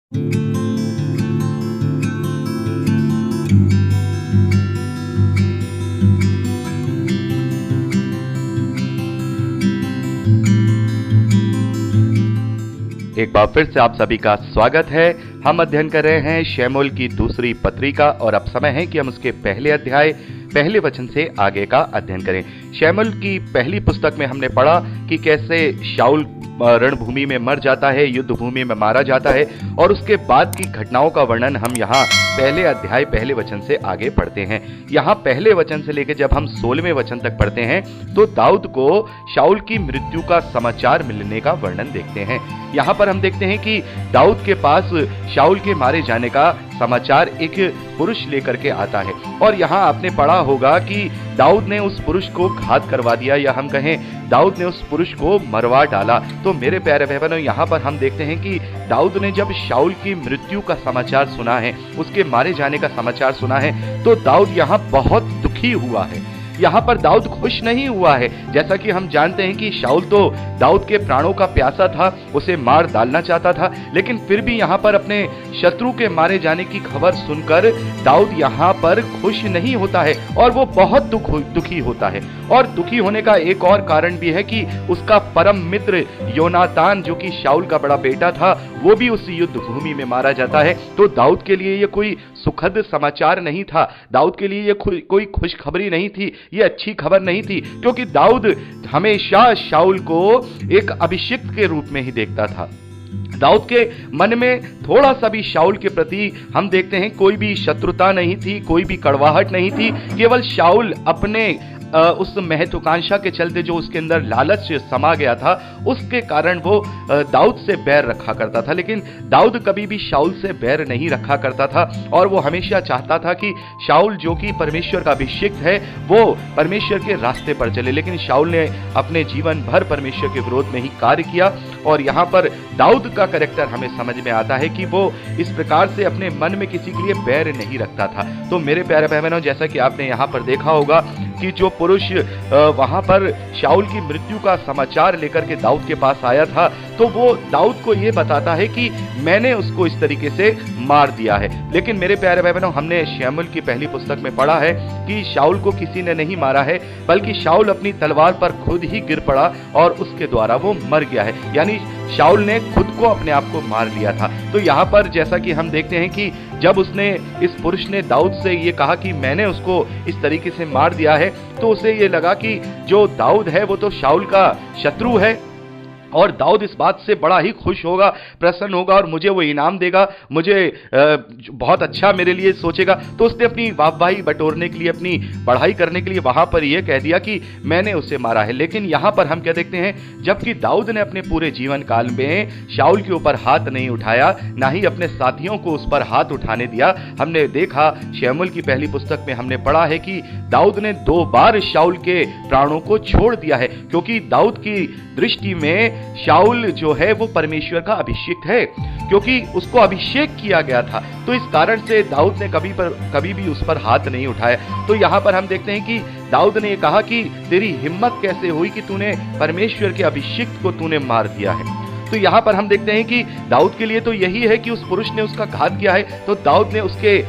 एक बार फिर से आप सभी का स्वागत है। हम अध्ययन कर रहे हैं शमूएल की दूसरी पत्रिका और अब समय है कि हम उसके पहले अध्याय पहले वचन से आगे का अध्ययन करें। शमूएल की पहली पुस्तक में हमने पढ़ा कि कैसे शाऊल रणभूमि में मर जाता है, युद्ध भूमि में मारा जाता है और उसके बाद की घटनाओं का वर्णन हम यहाँ पहले अध्याय पहले वचन से आगे पढ़ते हैं। यहाँ पहले वचन से लेकर जब हम 16वें वचन तक पढ़ते हैं तो दाऊद को शाऊल की मृत्यु का समाचार मिलने का वर्णन देखते हैं। यहाँ पर हम देखते हैं कि दाऊद के पास शाऊल के मारे जाने का समाचार एक पुरुष लेकर के आता है और यहाँ आपने पढ़ा होगा कि दाऊद ने उस पुरुष को घात करवा दिया, या हम कहें दाऊद ने उस पुरुष को मरवा डाला। तो मेरे प्यारे भाई बहनों, यहाँ पर हम देखते हैं कि दाऊद ने जब शाऊल की मृत्यु का समाचार सुना है, उसके मारे जाने का समाचार सुना है, तो दाऊद यहाँ बहुत दुखी हुआ है। यहाँ पर दाऊद खुश नहीं हुआ है। जैसा कि हम जानते हैं कि शाऊल तो दाऊद के प्राणों का प्यासा था, उसे मार डालना चाहता था, लेकिन फिर भी यहाँ पर अपने शत्रु के मारे जाने की खबर सुनकर दाऊद यहाँ पर खुश नहीं होता है और वो बहुत दुखी होता है। और दुखी होने का एक और कारण भी है कि उसका परम मित्र योनातान, जो कि शाऊल का बड़ा बेटा था, वो भी उस युद्ध भूमि में मारा जाता है। तो दाऊद के लिए ये कोई सुखद समाचार नहीं था, दाऊद के लिए ये कोई खुशखबरी नहीं थी, ये अच्छी खबर नहीं थी, क्योंकि दाऊद हमेशा शाऊल को एक अभिषिक्त के रूप में ही देखता था। दाऊद के मन में थोड़ा सा भी शाऊल के प्रति हम देखते हैं कोई भी शत्रुता नहीं थी, कोई भी कड़वाहट नहीं थी। केवल शाऊल अपने उस महत्वाकांक्षा के चलते, जो उसके अंदर लालच समा गया था, उसके कारण वो दाऊद से बैर रखा करता था। लेकिन दाऊद कभी भी शाऊल से बैर नहीं रखा करता था और वो हमेशा चाहता था कि शाऊल, जो कि परमेश्वर का अभिषिक्त है, वो परमेश्वर के रास्ते पर चले। लेकिन शाऊल ने अपने जीवन भर परमेश्वर के विरोध में ही कार्य किया और यहाँ पर दाऊद का कैरेक्टर हमें समझ में आता है कि वो इस प्रकार से अपने मन में किसी के लिए बैर नहीं रखता था। तो मेरे प्यारे भाई बहनों, जैसा कि आपने यहाँ पर देखा होगा कि जो पुरुष वहां पर शाऊल की मृत्यु का समाचार लेकर के दाऊद के पास आया था, तो वो दाऊद को ये बताता है कि मैंने उसको इस तरीके से मार दिया है। लेकिन मेरे प्यारे भाई बहनों, हमने शमूएल की पहली पुस्तक में पढ़ा है कि शाऊल को किसी ने नहीं मारा है, बल्कि शाऊल अपनी तलवार पर खुद ही गिर पड़ा और उसके द्वारा वो मर गया है। यानी शाऊल ने खुद को अपने आप को मार लिया था। तो यहाँ पर जैसा कि हम देखते हैं कि जब इस पुरुष ने दाऊद से ये कहा कि मैंने उसको इस तरीके से मार दिया है, तो उसे ये लगा कि जो दाऊद है वो तो शाऊल का शत्रु है और दाऊद इस बात से बड़ा ही खुश होगा, प्रसन्न होगा और मुझे वो इनाम देगा, मुझे बहुत अच्छा मेरे लिए सोचेगा। तो उसने अपनी वाहवाही बटोरने के लिए, अपनी बढ़ाई करने के लिए वहां पर यह कह दिया कि मैंने उसे मारा है। लेकिन यहां पर हम क्या देखते हैं, जबकि दाऊद ने अपने पूरे जीवन काल में शाऊल के ऊपर हाथ नहीं उठाया, ना ही अपने साथियों को उस पर हाथ उठाने दिया। हमने देखा, शमूएल की पहली पुस्तक में हमने पढ़ा है कि दाऊद ने 2 बार शाऊल के प्राणों को छोड़ दिया है, क्योंकि दाऊद की दृष्टि में शाऊल जो है वो परमेश्वर का अभिषेक है, क्योंकि उसको अभिषेक किया गया था। तो इस कारण से दाऊद ने कभी भी उस पर हाथ नहीं उठाया। तो यहाँ पर हम देखते हैं कि दाऊद ने कहा कि तेरी हिम्मत कैसे हुई कि तूने परमेश्वर के अभिषेक को तूने मार दिया है। तो यहाँ पर हम देखते हैं कि दाऊद के लिए तो यही है कि उस पुरुष ने उसका घात किया है, तो दाऊद ने उसके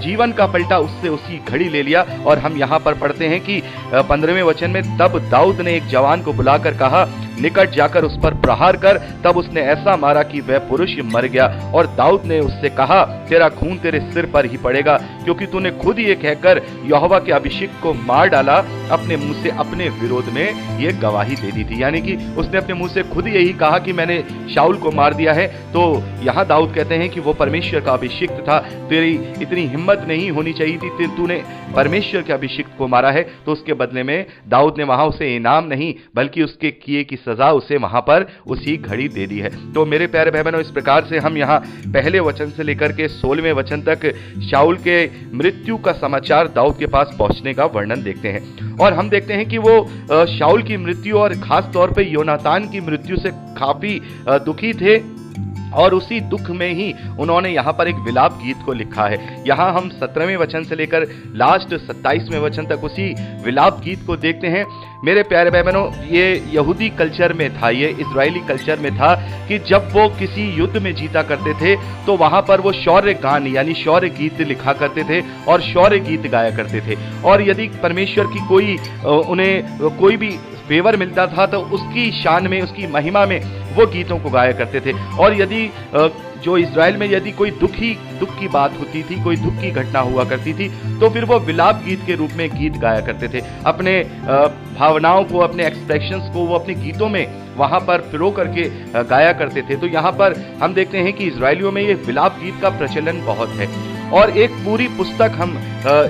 जीवन का पलटा उससे उसी घड़ी ले लिया। और हम यहाँ पर पढ़ते हैं कि 15वें वचन में, तब दाऊद ने एक जवान को बुलाकर कहा, निकट जाकर उस पर प्रहार कर। तब उसने ऐसा मारा कि वह पुरुष मर गया। और दाऊद ने उससे कहा, तेरा खून तेरे सिर पर ही पड़ेगा, क्योंकि तूने खुद ये कहकर यहोवा के अभिषेक को मार डाला। अपने मुंह से अपने विरोध में ये गवाही दे दी थी, यानी कि उसने अपने मुंह से खुद यही कहा कि मैंने शाऊल को मार दिया है। तो यहाँ दाऊद कहते हैं कि वो परमेश्वर का अभिषिक्त था, तेरी इतनी हिम्मत नहीं होनी चाहिए थी, तूने परमेश्वर के अभिषिक्त को मारा है। तो उसके बदले में दाऊद ने वहां उसे इनाम नहीं, बल्कि उसके किए की सजा उसे वहां पर उसी घड़ी दे दी है। तो मेरे प्यारे भाई बहनों, इस प्रकार से हम यहाँ पहले वचन से लेकर के 16वें वचन तक शाऊल के मृत्यु का समाचार दाऊद के पास पहुंचने का वर्णन देखते हैं। और हम देखते हैं कि वो शाऊल की मृत्यु और खास तौर पे योनातान की मृत्यु से काफी दुखी थे और उसी दुख में ही उन्होंने यहाँ पर एक विलाप गीत को लिखा है। यहाँ हम 17वें वचन से लेकर लास्ट 27वें वचन तक उसी विलाप गीत को देखते हैं। मेरे प्यारे भाई बहनों, ये यहूदी कल्चर में था, ये इजरायली कल्चर में था कि जब वो किसी युद्ध में जीता करते थे तो वहां पर वो शौर्य गान यानी शौर्य गीत लिखा करते थे और शौर्य गीत गाया करते थे। और यदि परमेश्वर की उन्हें कोई भी फेवर मिलता था तो उसकी शान में, उसकी महिमा में वो गीतों को गाया करते थे। और यदि जो इज़राइल में यदि कोई दुख की बात होती थी, कोई दुख की घटना हुआ करती थी, तो फिर वो विलाप गीत के रूप में गीत गाया करते थे। अपने भावनाओं को, अपने एक्सप्रेशंस को वो अपने गीतों में वहां पर पिरो करके गाया करते थे। तो यहाँ पर हम देखते हैं कि इजरायलियों में ये विलाप गीत का प्रचलन बहुत है। और एक पूरी पुस्तक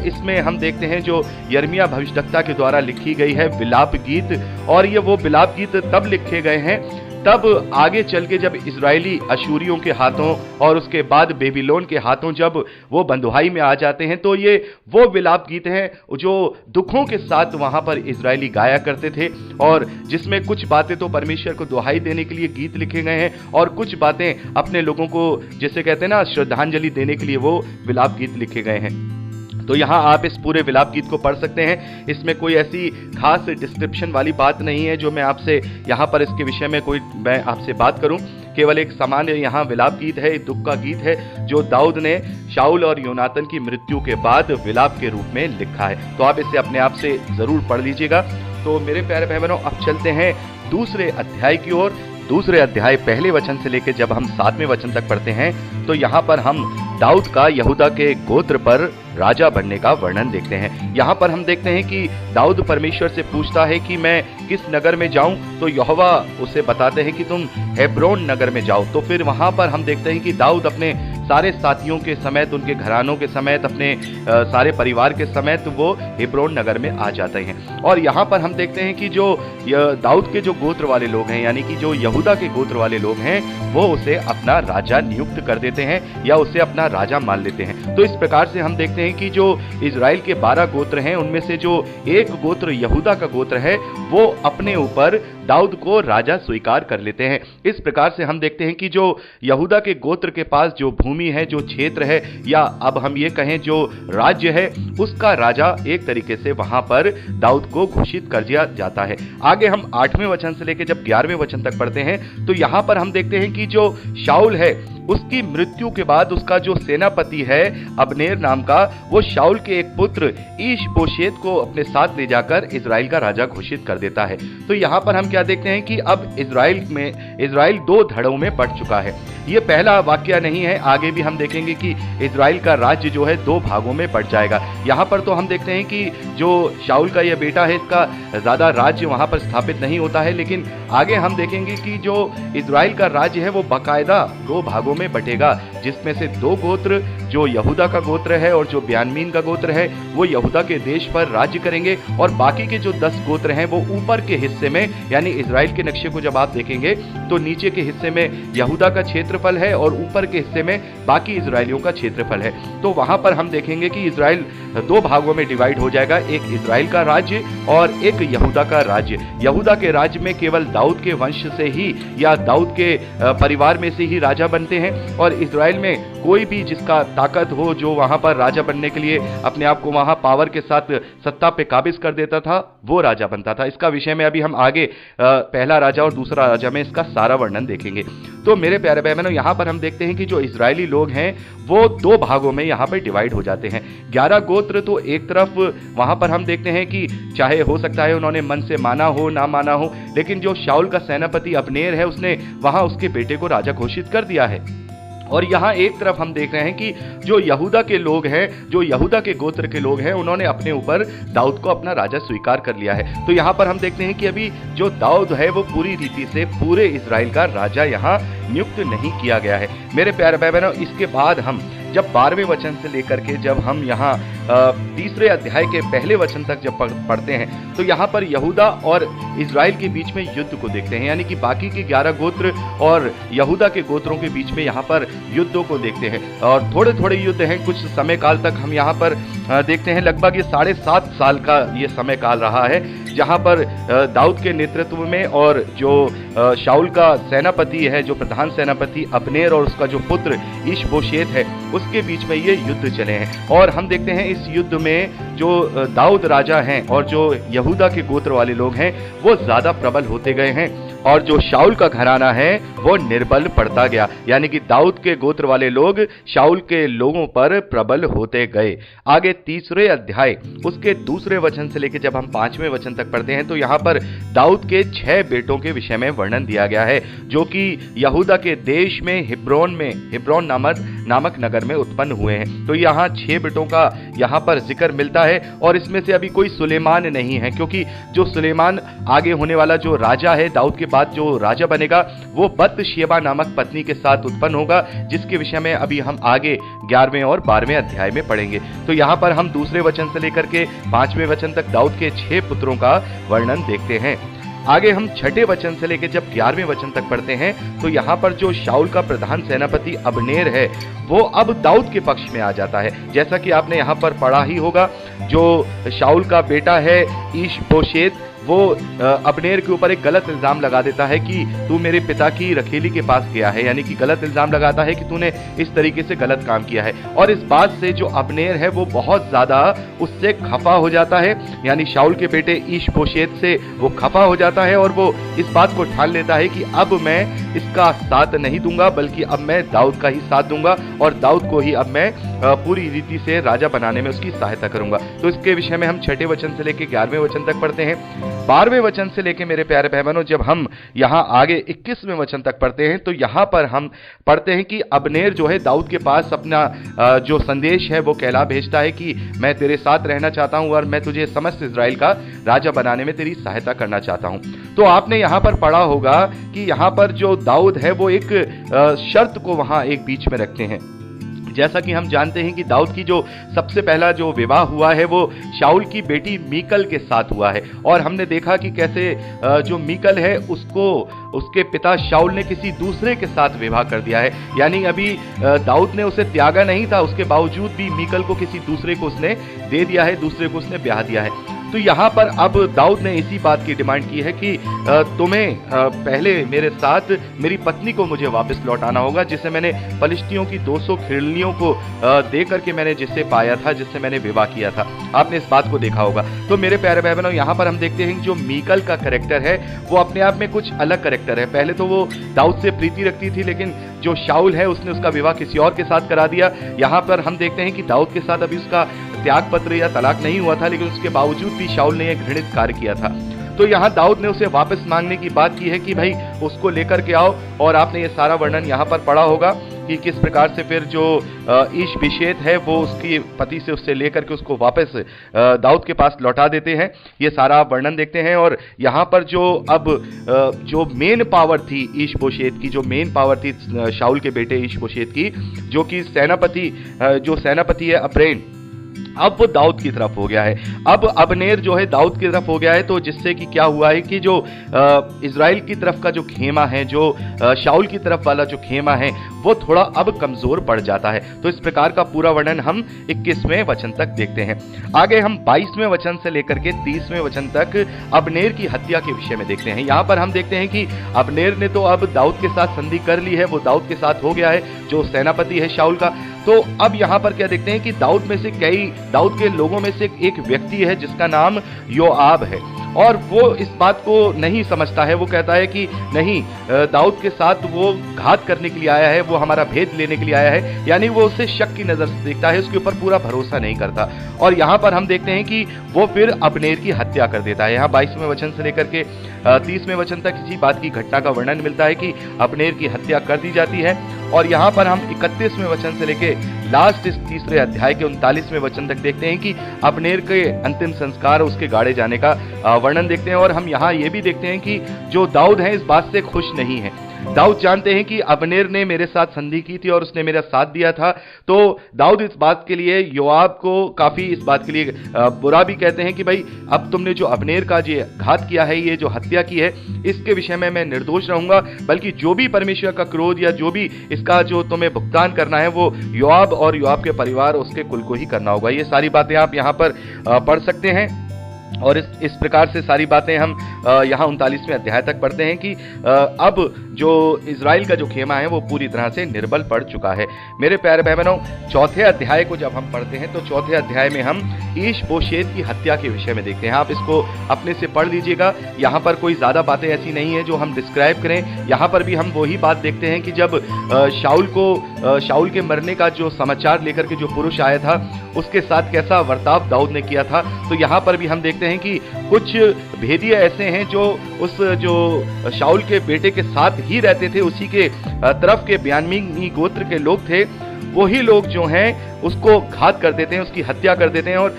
इसमें हम देखते हैं जो यिर्मयाह भविष्यद्वक्ता के द्वारा लिखी गई है, विलाप गीत। और ये वो विलाप गीत तब लिखे गए हैं, तब आगे चल के जब इजरायली अशूरियों के हाथों और उसके बाद बेबीलोन के हाथों जब वो बंधुआई में आ जाते हैं, तो ये वो विलाप गीत हैं जो दुखों के साथ वहां पर इजरायली गाया करते थे। और जिसमें कुछ बातें तो परमेश्वर को दुहाई देने के लिए गीत लिखे गए हैं और कुछ बातें अपने लोगों को, जैसे कहते हैं ना, श्रद्धांजलि देने के लिए वो विलाप गीत लिखे गए हैं। तो यहाँ आप इस पूरे विलाप गीत को पढ़ सकते हैं। इसमें कोई ऐसी खास डिस्क्रिप्शन वाली बात नहीं है जो मैं आपसे यहाँ पर इसके विषय में मैं आपसे बात करूँ। केवल एक सामान्य यहाँ विलाप गीत है, एक दुख का गीत है जो दाऊद ने शाऊल और योनातन की मृत्यु के बाद विलाप के रूप में लिखा है। तो आप इसे अपने आप से जरूर पढ़ लीजिएगा। तो मेरे प्यारे भाई बहनों, अब चलते हैं दूसरे अध्याय की ओर। दूसरे अध्याय पहले वचन से लेकर जब हम 7वें वचन तक पढ़ते हैं तो यहाँ पर हम दाऊद का यहूदा के गोत्र पर राजा बनने का वर्णन देखते हैं। यहाँ पर हम देखते हैं कि दाऊद परमेश्वर से पूछता है कि मैं किस नगर में जाऊं, तो यहोवा उसे बताते हैं कि तुम हेब्रोन नगर में जाओ। तो फिर वहां पर हम देखते हैं कि दाऊद अपने सारे साथियों के समेत, उनके घरानों के समेत, अपने सारे परिवार के समेत वो हेब्रोन नगर में आ जाते हैं। और यहाँ पर हम देखते हैं कि जो दाऊद के जो गोत्र वाले लोग हैं, यानी कि जो यहूदा के गोत्र वाले लोग हैं, वो उसे अपना राजा नियुक्त कर देते हैं या उसे अपना राजा मान लेते हैं। तो इस प्रकार से हम देखते हैं कि जो इजराइल के 12 गोत्र हैं, उनमें से जो एक गोत्र यहूदा का गोत्र है, वो अपने ऊपर दाऊद को राजा स्वीकार कर लेते हैं। इस प्रकार से हम देखते हैं कि जो यहूदा के गोत्र के पास जो भूमि है, जो क्षेत्र है, या अब हम ये कहें जो राज्य है, उसका राजा एक तरीके से वहां पर दाऊद को घोषित कर दिया जाता है। आगे हम 8वें वचन से लेकर जब 11वें वचन तक पढ़ते हैं तो यहां पर हम देखते हैं कि जो शाऊल है, उसकी मृत्यु के बाद उसका जो सेनापति है अबनेर नाम का, वो शाऊल के एक पुत्र ईश-बोशेत को अपने साथ ले जाकर इजराइल का राजा घोषित कर देता है। तो यहाँ पर हम क्या देखते हैं कि अब इजराइल 2 धड़ों में बंट चुका है। ये पहला वाकया नहीं है, आगे भी हम देखेंगे कि इजराइल का राज्य जो है 2 भागों में बंट जाएगा। यहाँ पर तो हम देखते हैं कि जो शाऊल का ये बेटा है, इसका ज्यादा राज्य वहां पर स्थापित नहीं होता है, लेकिन आगे हम देखेंगे कि जो इजराइल का राज्य है वो बाकायदा 2 भागों में बटेगा, जिसमें से 2 गोत्र, जो यहूदा का गोत्र है और जो बिन्यामीन का गोत्र है, वो यहूदा के देश पर राज्य करेंगे। और बाकी के जो 10 गोत्र हैं वो ऊपर के हिस्से में, यानी इजराइल के नक्शे को जब आप देखेंगे तो नीचे के हिस्से में यहूदा का क्षेत्रफल है और ऊपर के हिस्से में बाकी इजराइलियों का क्षेत्रफल है। तो वहां पर हम देखेंगे कि इजराइल 2 भागों में डिवाइड हो जाएगा, एक इजराइल का राज्य और एक यहूदा का राज्य। यहूदा के राज्य में केवल दाऊद के वंश से ही या दाऊद के परिवार में से ही राजा बनते हैं, और इजराइल में कोई भी जिसका ताकत हो, जो वहां पर राजा बनने के लिए अपने आप को वहां पावर के साथ सत्ता पे काबिज कर देता था, वो राजा बनता था। इसका विषय में अभी हम आगे पहला राजा और दूसरा राजा में इसका सारा वर्णन देखेंगे। तो मेरे प्यारे भाई बहनों, यहाँ पर हम देखते हैं कि जो इजरायली लोग हैं वो 2 भागों में यहाँ पर डिवाइड हो जाते हैं। 11 गोत्र तो एक तरफ वहां पर हम देखते हैं कि चाहे हो सकता है उन्होंने मन से माना हो ना माना हो, लेकिन जो शाऊल का सेनापति अबनेर है, उसने वहां उसके बेटे को राजा घोषित कर दिया है। और यहाँ एक तरफ हम देख रहे हैं कि जो यहूदा के लोग हैं, जो यहूदा के गोत्र के लोग हैं, उन्होंने अपने ऊपर दाऊद को अपना राजा स्वीकार कर लिया है। तो यहाँ पर हम देखते हैं कि अभी जो दाऊद है वो पूरी रीति से पूरे इजराइल का राजा यहाँ नियुक्त नहीं किया गया है। मेरे प्यारे भाई बहनों, इसके बाद हम जब 12वें वचन से लेकर के जब हम यहाँ तीसरे अध्याय के पहले वचन तक जब पढ़ते हैं तो यहाँ पर यहूदा और इजराइल के बीच में युद्ध को देखते हैं, यानी कि बाकी के 11 गोत्र और यहूदा के गोत्रों के बीच में यहाँ पर युद्धों को देखते हैं। और थोड़े थोड़े युद्ध हैं, कुछ समय काल तक हम यहाँ पर देखते हैं। लगभग ये 7.5 साल का ये समय काल रहा है जहां पर दाऊद के नेतृत्व में और जो शाऊल का सेनापति है, जो प्रधान सेनापति अब्नेर और उसका जो पुत्र ईश-बोशेत है, उसके बीच में ये युद्ध चले हैं। और हम देखते हैं इस युद्ध में जो दाऊद राजा हैं और जो यहूदा के गोत्र वाले लोग हैं वो ज्यादा प्रबल होते गए हैं और जो शाऊल का घराना है वो निर्बल पड़ता गया, यानी कि दाऊद के गोत्र वाले लोग शाऊल के लोगों पर प्रबल होते गए। आगे तीसरे अध्याय उसके दूसरे वचन से लेकर जब हम 5वें वचन तक पढ़ते हैं तो यहाँ पर दाऊद के 6 बेटों के विषय में वर्णन दिया गया है जो कि यहूदा के देश में हिब्रोन नामक नगर में उत्पन्न हुए हैं। तो यहाँ 6 बेटों का यहाँ पर जिक्र मिलता है और इसमें से अभी कोई सुलेमान नहीं है, क्योंकि जो सुलेमान आगे होने वाला जो राजा है, दाऊद के बाद जो राजा बनेगा वो बतशेबा नामक पत्नी के साथ उत्पन्न होगा, जिसके विषय में अभी हम आगे 11वें और 12वें अध्याय में पढ़ेंगे। तो यहाँ पर हम दूसरे वचन से लेकर के 5वें वचन तक दाऊद के 6 पुत्रों का वर्णन देखते हैं। आगे हम 6ठे वचन से लेकर जब 11वें वचन तक पढ़ते हैं तो यहाँ पर जो शाऊल का प्रधान सेनापति अब्नेर है वो अब दाऊद के पक्ष में आ जाता है। जैसा कि आपने यहाँ पर पढ़ा ही होगा, जो शाऊल का बेटा है ईश-बोशेत वो अब्नेर के ऊपर एक गलत इल्जाम लगा देता है कि तू मेरे पिता की रखेली के पास गया है, यानी कि गलत इल्जाम लगाता है कि तूने इस तरीके से गलत काम किया है। और इस बात से जो अब्नेर है वो बहुत ज्यादा उससे खफा हो जाता है, यानी शाऊल के बेटे ईश-बोशेत से वो खफा हो जाता है और वो इस बात को ठान लेता है कि अब मैं इसका साथ नहीं दूंगा, बल्कि अब मैं दाऊद का ही साथ दूंगा और दाऊद को ही अब मैं पूरी रीति से राजा बनाने में उसकी सहायता करूंगा। तो इसके विषय में हम 6ठे वचन से लेकर 11वें वचन तक पढ़ते हैं। 12वें वचन से लेके मेरे प्यारे भाई बहनों जब हम यहाँ आगे 21वें वचन तक पढ़ते हैं तो यहाँ पर हम पढ़ते हैं कि अब्नेर जो है दाऊद के पास अपना जो संदेश है वो कहला भेजता है कि मैं तेरे साथ रहना चाहता हूँ और मैं तुझे समस्त इजराइल का राजा बनाने में तेरी सहायता करना चाहता हूँ। तो आपने यहाँ पर पढ़ा होगा कि यहाँ पर जो दाऊद है वो एक शर्त को वहाँ एक बीच में रखते हैं। जैसा कि हम जानते हैं कि दाऊद की जो सबसे पहला जो विवाह हुआ है वो शाऊल की बेटी मीकल के साथ हुआ है और हमने देखा कि कैसे जो मीकल है उसको उसके पिता शाऊल ने किसी दूसरे के साथ विवाह कर दिया है, यानी अभी दाऊद ने उसे त्यागा नहीं था, उसके बावजूद भी मीकल को किसी दूसरे को उसने दे दिया है, दूसरे को उसने ब्याह दिया है। तो यहाँ पर अब दाऊद ने इसी बात की डिमांड की है कि तुम्हें पहले मेरे साथ मेरी पत्नी को मुझे वापस लौटाना होगा, जिसे मैंने फलिश्तियों की 200 खिड़लियों को दे करके मैंने जिससे पाया था, जिससे मैंने विवाह किया था। आपने इस बात को देखा होगा। तो मेरे प्यारे भाई बहनों यहाँ पर हम देखते हैं कि जो मीकल का कैरेक्टर है वो अपने आप में कुछ अलग कैरेक्टर है। पहले तो वो दाऊद से प्रीति रखती थी, लेकिन जो शाऊल है उसने उसका विवाह किसी और के साथ करा दिया। यहाँ पर हम देखते हैं कि दाऊद के साथ अभी उसका त्याग पत्र या तलाक नहीं हुआ था, लेकिन उसके बावजूद भी शाऊल ने यह घृणित कार्य किया था। तो यहाँ दाऊद ने उसे वापस मांगने की बात की है कि भाई उसको लेकर के आओ, और आपने ये सारा वर्णन यहाँ पर पढ़ा होगा कि किस प्रकार से फिर जो ईश-बोशेत है वो उसकी पति से उससे लेकर के उसको वापस दाऊद के पास लौटा देते हैं। ये सारा वर्णन देखते हैं। और यहाँ पर जो अब जो मेन पावर थी ईश-बोशेत की, जो मेन पावर थी शाऊल के बेटे ईश-बोशेत की, जो कि सेनापति है अब्नेर, अब वो दाऊद की तरफ हो गया है। अब अब्नेर जो है दाऊद की तरफ हो गया है, तो जिससे कि क्या हुआ है कि जो इजराइल की तरफ का जो खेमा है, जो शाऊल की तरफ वाला जो खेमा है, वो थोड़ा अब कमजोर पड़ जाता है। तो इस प्रकार का पूरा वर्णन हम 21वें वचन तक देखते हैं। आगे हम 22वें वचन से लेकर के 30वें वचन तक अब्नेर की हत्या के विषय में देखते हैं। यहाँ पर हम देखते हैं कि अब्नेर ने तो अब दाऊद के साथ संधि कर ली है, वो दाऊद के साथ हो गया है, जो सेनापति है शाऊल का। तो अब यहाँ पर क्या देखते हैं कि दाऊद के लोगों में से एक व्यक्ति है जिसका नाम योआब है, और वो इस बात को नहीं समझता है। वो कहता है कि नहीं, दाऊद के साथ वो घात करने के लिए आया है, वो हमारा भेद लेने के लिए आया है, यानी वो उसे शक की नजर से देखता है, उसके ऊपर पूरा भरोसा नहीं करता। और यहाँ पर हम देखते हैं कि वो फिर अब्नेर की हत्या कर देता है। यहाँ 22वें वचन से लेकर के 30वें वचन तक इसी बात की घटना का वर्णन मिलता है कि अब्नेर की हत्या कर दी जाती है। और यहाँ पर हम 31वें वचन से लेके लास्ट इस तीसरे अध्याय के 39वें वचन तक देखते हैं कि अब्नेर के अंतिम संस्कार, उसके गाड़े जाने का वर्णन देखते हैं। और हम यहाँ ये भी देखते हैं कि जो दाऊद है इस बात से खुश नहीं है। दाऊद जानते हैं कि अब्नेर ने मेरे साथ संधि की थी और उसने मेरा साथ दिया था, तो दाऊद इस बात के लिए योआब को काफी इस बात के लिए बुरा भी कहते हैं कि भाई अब तुमने जो अब्नेर का जो घात किया है, ये जो हत्या की है, इसके विषय में मैं निर्दोष रहूंगा, बल्कि जो भी परमेश्वर का क्रोध या जो भी इसका जो तुम्हें भुगतान करना है वो योआब और योआब के परिवार, उसके कुल को ही करना होगा। ये सारी बातें आप यहाँ पर पढ़ सकते हैं। और इस प्रकार से सारी बातें हम यहाँ 39वें अध्याय तक पढ़ते हैं कि अब जो इज़राइल का जो खेमा है वो पूरी तरह से निर्बल पड़ चुका है। मेरे प्यारे भाई बहनों, चौथे अध्याय को जब हम पढ़ते हैं तो चौथे अध्याय में हम ईश-बोशेत की हत्या के विषय में देखते हैं। आप इसको अपने से पढ़ लीजिएगा। यहाँ पर कोई ज़्यादा बातें ऐसी नहीं है जो हम डिस्क्राइब करें। यहाँ पर भी हम वही बात देखते हैं कि जब शाऊल के मरने का जो समाचार लेकर के जो पुरुष आया था उसके साथ कैसा वर्ताव दाऊद ने किया था। तो यहाँ पर भी हम देखते हैं कि कुछ भेदिए ऐसे हैं जो शाऊल के बेटे के साथ ही रहते थे, उसी के तरफ के बिन्यामीनी गोत्र के लोग थे। वही लोग जो हैं उसको घात कर देते हैं, उसकी हत्या कर देते हैं और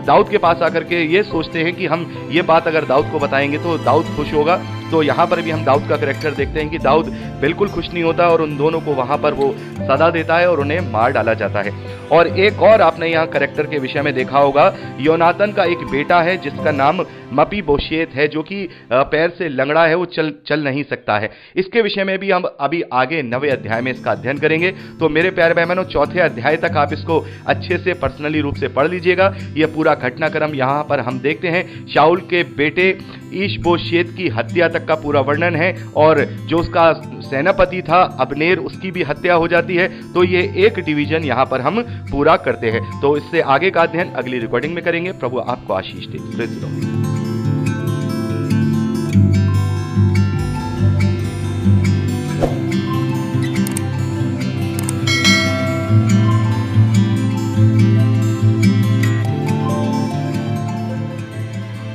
दाऊद के पास आकर के ये सोचते हैं कि हम ये बात अगर दाऊद को बताएंगे तो दाऊद खुश होगा। तो यहाँ पर भी हम दाऊद का करैक्टर देखते हैं कि दाऊद बिल्कुल खुश नहीं होता और उन दोनों को वहां पर वो सजा देता है और उन्हें मार डाला जाता है। और एक और आपने यहाँ करैक्टर के विषय में देखा होगा, योनातन का एक बेटा है जिसका नाम मपीबोशेत है, जो कि पैर से लंगड़ा है, वो चल नहीं सकता है। इसके विषय में भी हम अभी आगे 9वें अध्याय में इसका अध्ययन करेंगे। तो मेरे प्यारे भाई बहनों, चौथे अध्याय तक आप इसको अच्छे से पर्सनली रूप से पढ़ लीजिएगा। यह पूरा घटनाक्रम यहाँ पर हम देखते हैं। शाऊल के बेटे ईश-बोशेत की हत्या तक का पूरा वर्णन है और जो उसका सेनापति था अबनेर, उसकी भी हत्या हो जाती है। तो ये एक डिवीजन यहाँ पर हम पूरा करते हैं। तो इससे आगे का अध्ययन अगली रिकॉर्डिंग में करेंगे। प्रभु आपको आशीष दे। Praise the Lord.